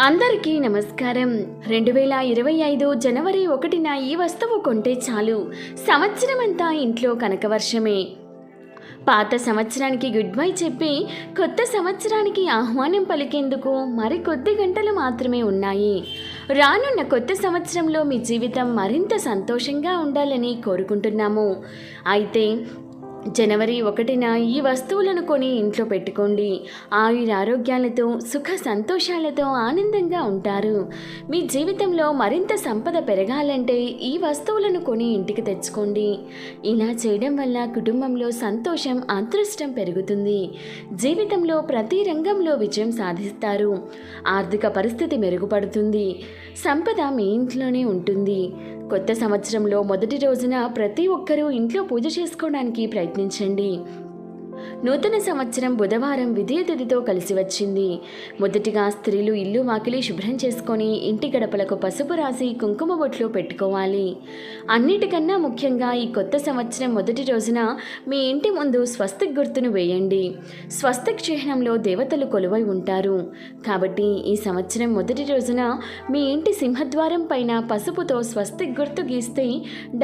అందరికీ నమస్కారం. 2025 జనవరి 1న ఈ వస్తువు కొంటే చాలు సంవత్సరమంతా ఇంట్లో కనకవర్షమే. పాత సంవత్సరానికి గుడ్ బై చెప్పి కొత్త సంవత్సరానికి ఆహ్వానం పలికేందుకు మరి కొద్ది గంటలు మాత్రమే ఉన్నాయి. రానున్న కొత్త సంవత్సరంలో మీ జీవితం మరింత సంతోషంగా ఉండాలని కోరుకుంటున్నాము. అయితే జనవరి 1న ఈ వస్తువులను కొని ఇంట్లో పెట్టుకోండి. ఆరోగ్యాలతో సుఖ సంతోషాలతో ఆనందంగా ఉంటారు. మీ జీవితంలో మరింత సంపద పెరగాలంటే ఈ వస్తువులను కొని ఇంటికి తెచ్చుకోండి. ఇలా చేయడం వల్ల కుటుంబంలో సంతోషం, అదృష్టం పెరుగుతుంది. జీవితంలో ప్రతి రంగంలో విజయం సాధిస్తారు. ఆర్థిక పరిస్థితి మెరుగుపడుతుంది. సంపద మీ ఇంట్లోనే ఉంటుంది. కొత్త సంవత్సరంలో మొదటి రోజున ప్రతి ఒక్కరూ ఇంట్లో పూజ చేసుకోవడానికి ప్రయత్నించండి. నూతన సంవత్సరం బుధవారం విజయ తిథితో కలిసి వచ్చింది. మొదటిగా స్త్రీలు ఇల్లు వాకిలి శుభ్రం చేసుకొని ఇంటి గడపలకు పసుపు రాసి కుంకుమ బొట్లు పెట్టుకోవాలి. అన్నిటికన్నా ముఖ్యంగా ఈ కొత్త సంవత్సరం మొదటి రోజున మీ ఇంటి ముందు స్వస్తిక్ గుర్తును వేయండి. స్వస్తిక్ చిహ్నంలో దేవతలు కొలువై ఉంటారు. కాబట్టి ఈ సంవత్సరం మొదటి రోజున మీ ఇంటి సింహద్వారం పైన పసుపుతో స్వస్తిక్ గుర్తు గీస్తే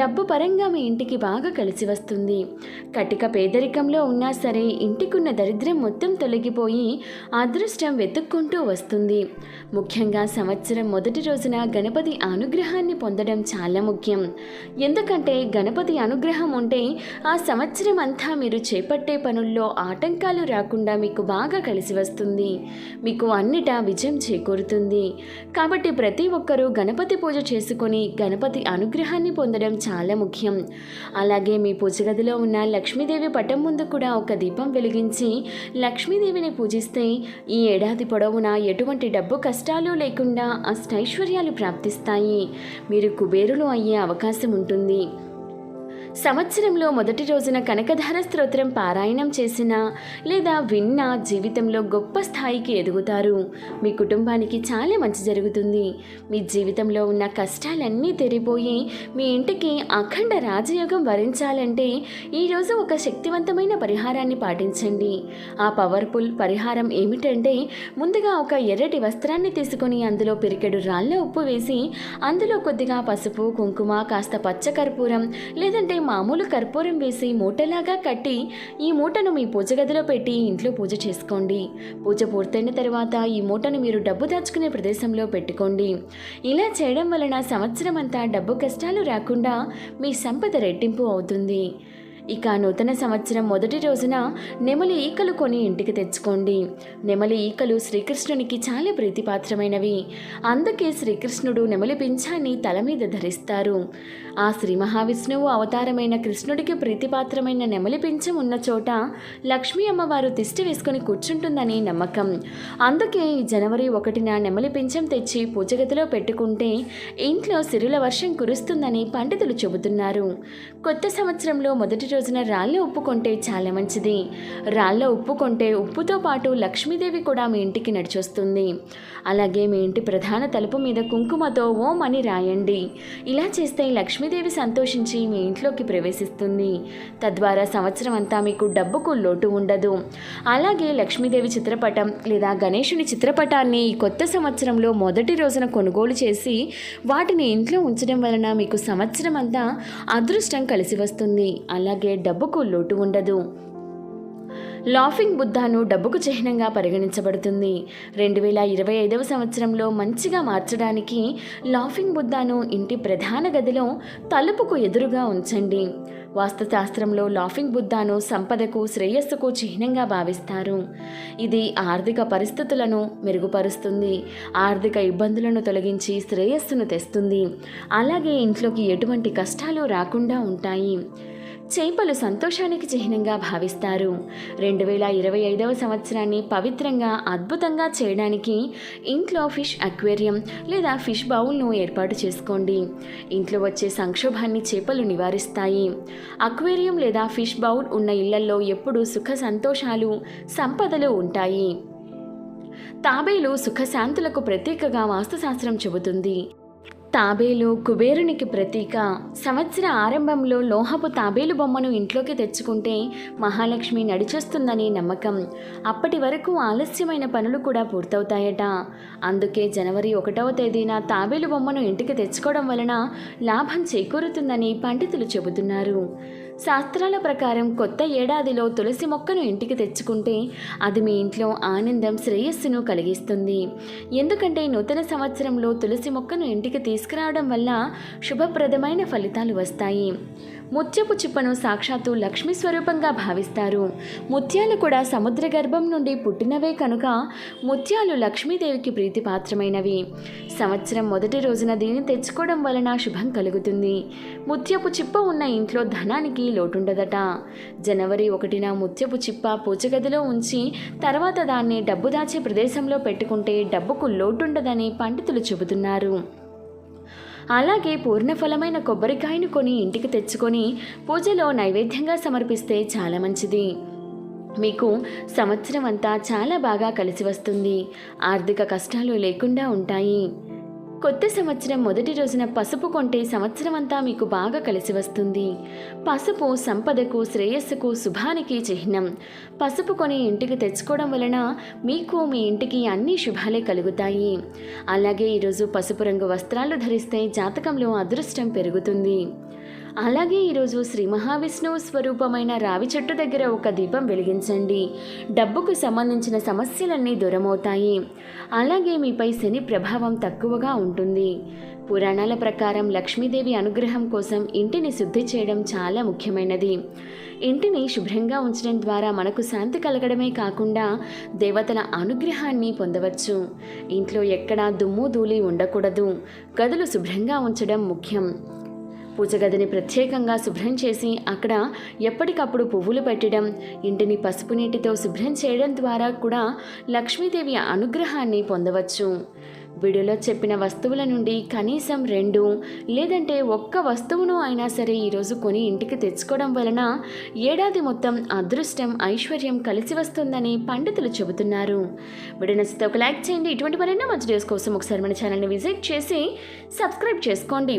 డబ్బు పరంగా మీ ఇంటికి బాగా కలిసి వస్తుంది. కటిక పేదరికంలో ఉన్నా సరే ఇంటికున్న దరిద్రం మొత్తం తొలగిపోయి అదృష్టం వెతుక్కుంటూ వస్తుంది. ముఖ్యంగా సంవత్సరం మొదటి రోజున గణపతి అనుగ్రహాన్ని పొందడం చాలా ముఖ్యం. ఎందుకంటే గణపతి అనుగ్రహం ఉంటే ఆ సంవత్సరం అంతా మీరు చేపట్టే పనుల్లో ఆటంకాలు రాకుండా మీకు బాగా కలిసి వస్తుంది. మీకు అన్నిటా విజయం చేకూరుతుంది. కాబట్టి ప్రతి ఒక్కరూ గణపతి పూజ చేసుకొని గణపతి అనుగ్రహాన్ని పొందడం చాలా ముఖ్యం. అలాగే మీ పూజ గదిలో ఉన్న లక్ష్మీదేవి పటం ముందు కూడా ఒక దీపం వెలిగించి లక్ష్మీదేవిని పూజిస్తే ఈ ఏడాది పొడవునా ఎటువంటి డబ్బు కష్టాలు లేకుండా అష్టైశ్వర్యాలు ప్రాప్తిస్తాయి. మీరు కుబేరులు అయ్యే అవకాశం ఉంటుంది. సంవత్సరంలో మొదటి రోజున కనకధార స్తోత్రం పారాయణం చేసినా లేదా విన్నా జీవితంలో గొప్ప స్థాయికి ఎదుగుతారు. మీ కుటుంబానికి చాలా మంచి జరుగుతుంది. మీ జీవితంలో ఉన్న కష్టాలన్నీ తెరిపోయి మీ ఇంటికి అఖండ రాజయోగం వరించాలంటే ఈరోజు ఒక శక్తివంతమైన పరిహారాన్ని పాటించండి. ఆ పవర్ఫుల్ పరిహారం ఏమిటంటే ముందుగా ఒక ఎర్రటి వస్త్రాన్ని తీసుకొని అందులో పిరికెడు రాళ్ళ ఉప్పు వేసి అందులో కొద్దిగా పసుపు, కుంకుమ, కాస్త పచ్చకర్పూరం లేదంటే మామూలు కర్పూరం వేసి మూటలాగా కట్టి ఈ మూటను మీ పూజ గదిలో పెట్టి ఇంట్లో పూజ చేసుకోండి. పూజ పూర్తయిన తర్వాత ఈ మూటను మీరు డబ్బు దాచుకునే ప్రదేశంలో పెట్టుకోండి. ఇలా చేయడం వలన సంవత్సరం అంతా డబ్బు కష్టాలు రాకుండా మీ సంపద రెట్టింపు అవుతుంది. ఇక నూతన సంవత్సరం మొదటి రోజున నెమలి ఈకలు కొని ఇంటికి తెచ్చుకోండి. నెమలి ఈకలు శ్రీకృష్ణునికి చాలా ప్రీతిపాత్రమైనవి. అందుకే శ్రీకృష్ణుడు నెమలి పింఛాన్ని తల మీద ధరిస్తారు. ఆ శ్రీ మహావిష్ణువు అవతారమైన కృష్ణుడికి ప్రీతిపాత్రమైన నెమలి పింఛం ఉన్న చోట లక్ష్మీ అమ్మవారు తిష్టి వేసుకొని కూర్చుంటుందని నమ్మకం. అందుకే ఈ జనవరి 1న నెమలి పింఛం తెచ్చి పూజగదిలో పెట్టుకుంటే ఇంట్లో సిరుల వర్షం కురుస్తుందని పండితులు చెబుతున్నారు. కొత్త సంవత్సరంలో మొదటి రోజున రాళ్ళ ఉప్పు కొంటే చాలా మంచిది. రాళ్ళ ఉప్పు కొంటే ఉప్పుతో పాటు లక్ష్మీదేవి కూడా మీ ఇంటికి నడిచొస్తుంది. అలాగే మీ ఇంటి ప్రధాన తలుపు మీద కుంకుమతో ఓం అని రాయండి. ఇలా చేస్తే లక్ష్మీదేవి సంతోషించి మీ ఇంట్లోకి ప్రవేశిస్తుంది. తద్వారా సంవత్సరం అంతా మీకు డబ్బుకు లోటు ఉండదు. అలాగే లక్ష్మీదేవి చిత్రపటం లేదా గణేశుని చిత్రపటాన్ని ఈ కొత్త సంవత్సరంలో మొదటి రోజున కొనుగోలు చేసి వాటిని ఇంట్లో ఉంచడం వలన మీకు సంవత్సరం అంతా అదృష్టం కలిసి వస్తుంది. అలాగే డబ్బుకు లోటు ఉండదు. లాఫింగ్ బుద్ధాను డబ్బుకు చిహ్నంగా పరిగణించబడుతుంది. 2025వ సంవత్సరంలో మంచిగా మార్చడానికి లాఫింగ్ బుద్ధాను ఇంటి ప్రధాన గదిలో తలుపుకు ఎదురుగా ఉంచండి. వాస్తుశాస్త్రంలో లాఫింగ్ బుద్ధాను సంపదకు, శ్రేయస్సుకు చిహ్నంగా భావిస్తారు. ఇది ఆర్థిక పరిస్థితులను మెరుగుపరుస్తుంది. ఆర్థిక ఇబ్బందులను తొలగించి శ్రేయస్సును తెస్తుంది. అలాగే ఇంట్లోకి ఎటువంటి కష్టాలు రాకుండా ఉంటాయి. చేపలు సంతోషానికి చిహ్నంగా భావిస్తారు. 2025వ సంవత్సరాన్ని పవిత్రంగా, అద్భుతంగా చేయడానికి ఇంట్లో ఫిష్ అక్వేరియం లేదా ఫిష్ బౌల్ను ఏర్పాటు చేసుకోండి. ఇంట్లో వచ్చే సంక్షోభాన్ని చేపలు నివారిస్తాయి. అక్వేరియం లేదా ఫిష్ బౌల్ ఉన్న ఇళ్లలో ఎప్పుడూ సుఖ సంతోషాలు, సంపదలు ఉంటాయి. తాబేలు సుఖశాంతులకు ప్రతీకగా వాస్తుశాస్త్రం చెబుతుంది. తాబేలు కుబేరునికి ప్రతీక. సంవత్సర ఆరంభంలో లోహపు తాబేలు బొమ్మను ఇంట్లోకి తెచ్చుకుంటే మహాలక్ష్మి నడిచొస్తుందని నమ్మకం. అప్పటి వరకు ఆలస్యమైన పనులు కూడా పూర్తవుతాయట. అందుకే జనవరి 1వ తేదీన తాబేలు బొమ్మను ఇంటికి తెచ్చుకోవడం వలన లాభం చేకూరుతుందని పండితులు చెబుతున్నారు. శాస్త్రాల ప్రకారం కొత్త ఏడాదిలో తులసి మొక్కను ఇంటికి తెచ్చుకుంటే అది మీ ఇంట్లో ఆనందం, శ్రేయస్సును కలిగిస్తుంది. ఎందుకంటే నూతన సంవత్సరంలో తులసి మొక్కను ఇంటికి తీసుకురావడం వల్ల శుభప్రదమైన ఫలితాలు వస్తాయి. ముత్యపు చిప్పను సాక్షాత్తు లక్ష్మీ స్వరూపంగా భావిస్తారు. ముత్యాలు కూడా సముద్ర గర్భం నుండి పుట్టినవే కనుక ముత్యాలు లక్ష్మీదేవికి ప్రీతిపాత్రమైనవి. సంవత్సరం మొదటి రోజున దీన్ని తెచ్చుకోవడం వలన శుభం కలుగుతుంది. ముత్యపు చిప్ప ఉన్న ఇంట్లో ధనానికి లోటుండదట. జనవరి 1న ముత్యపు చిప్ప పూజగదిలో ఉంచి తర్వాత దాన్ని డబ్బు దాచే ప్రదేశంలో పెట్టుకుంటే డబ్బుకు లోటుండదని పండితులు చెబుతున్నారు. అలాగే పూర్ణఫలమైన కొబ్బరికాయను కొని ఇంటికి తెచ్చుకొని పూజలో నైవేద్యంగా సమర్పిస్తే చాలా మంచిది. మీకు సంవత్సరం అంతా చాలా బాగా కలిసి వస్తుంది. ఆర్థిక కష్టాలు లేకుండా ఉంటాయి. కొత్త సంవత్సరం మొదటి రోజున పసుపు కొంటే సంవత్సరం అంతా మీకు బాగా కలిసి వస్తుంది. పసుపు సంపదకు, శ్రేయస్సుకు, శుభానికి చిహ్నం. పసుపు కొని ఇంటికి తెచ్చుకోవడం వలన మీకు, మీ ఇంటికి అన్ని శుభాలే కలుగుతాయి. అలాగే ఈరోజు పసుపు రంగు వస్త్రాలు ధరిస్తే జాతకంలో అదృష్టం పెరుగుతుంది. అలాగే ఈరోజు శ్రీ మహావిష్ణువు స్వరూపమైన రావి చెట్టు దగ్గర ఒక దీపం వెలిగించండి. డబ్బుకు సంబంధించిన సమస్యలన్నీ దూరమవుతాయి. అలాగే మీపై శని ప్రభావం తక్కువగా ఉంటుంది. పురాణాల ప్రకారం లక్ష్మీదేవి అనుగ్రహం కోసం ఇంటిని శుద్ధి చేయడం చాలా ముఖ్యమైనది. ఇంటిని శుభ్రంగా ఉంచడం ద్వారా మనకు శాంతి కలగడమే కాకుండా దేవతల అనుగ్రహాన్ని పొందవచ్చు. ఇంట్లో ఎక్కడా దుమ్ము ధూళి ఉండకూడదు. గదులు శుభ్రంగా ఉంచడం ముఖ్యం. పూజగదిని ప్రత్యేకంగా శుభ్రం చేసి అక్కడ ఎప్పటికప్పుడు పువ్వులు పెట్టడం, ఇంటిని పసుపు నీటితో శుభ్రం చేయడం ద్వారా కూడా లక్ష్మీదేవి అనుగ్రహాన్ని పొందవచ్చు. వీడియోలో చెప్పిన వస్తువుల నుండి కనీసం 2 లేదంటే 1 వస్తువును అయినా సరే ఈరోజు కొని ఇంటికి తెచ్చుకోవడం వలన ఏడాది మొత్తం అదృష్టం, ఐశ్వర్యం కలిసి వస్తుందని పండితులు చెబుతున్నారు. వీడియో నచ్చితే ఒక లైక్ చేయండి. ఇటువంటి మరెన్నో మంచి వీడియోస్ కోసం ఒకసారి మన ఛానల్ని విజిట్ చేసి సబ్స్క్రైబ్ చేసుకోండి.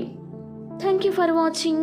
Thank you for watching.